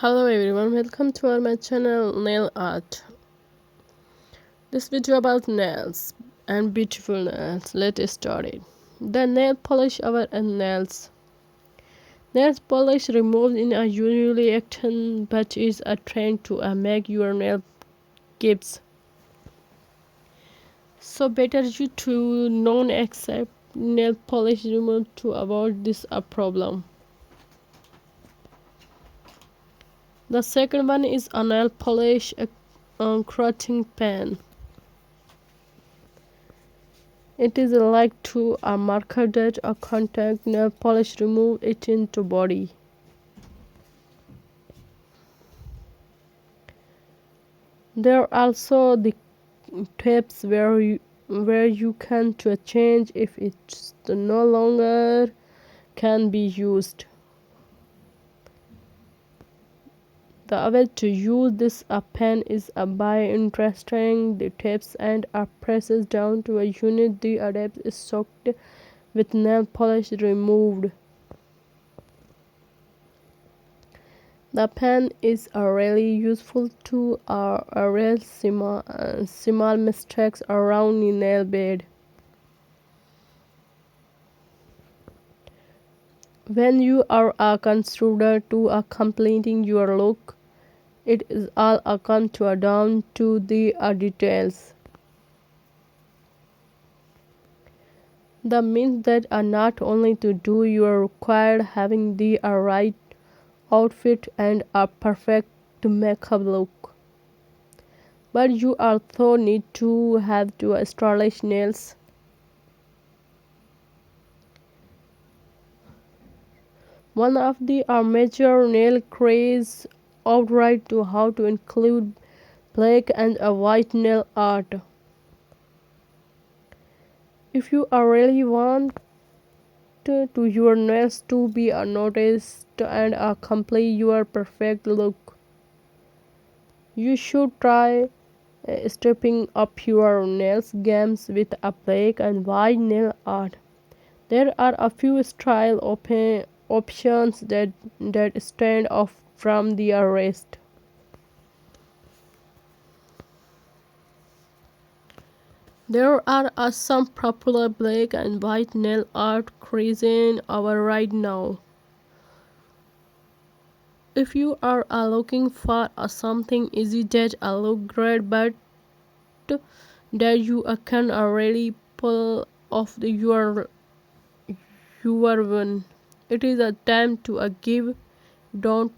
Hello everyone, welcome to my channel Nail Art. This video about nails and beautiful nails. Let's start it. The nail polish our nails. Nail polish removes in a usually action but is a trend to make your nail keeps. So better you to non accept nail polish remove to avoid this a problem. The second one is a nail polish crushing pen. It is like to a marker that a contact nail polish remove it into body. There are also the tips where you can to change if it's no longer can be used. The way to use this pen is by interesting the tips and presses down to a unit. The adapts is soaked with nail polish removed. The pen is really useful to erase small mistakes around the nail bed. When you are considered to completing your look, it is all come to down to the details. The means that are not only to do you are required having the right outfit and a perfect makeup look, but you also need to have to stylish nails. One of the major nail craze outright to how to include black and a white nail art. If you really want to your nails to be noticed and complete your perfect look, you should try stepping up your nails games with a black and white nail art. There are a few style options that stand off from the rest. There are some popular black and white nail art crazy over right now. If you are looking for something easy that look great but that you can really pull off your one, it is a time to give. Don't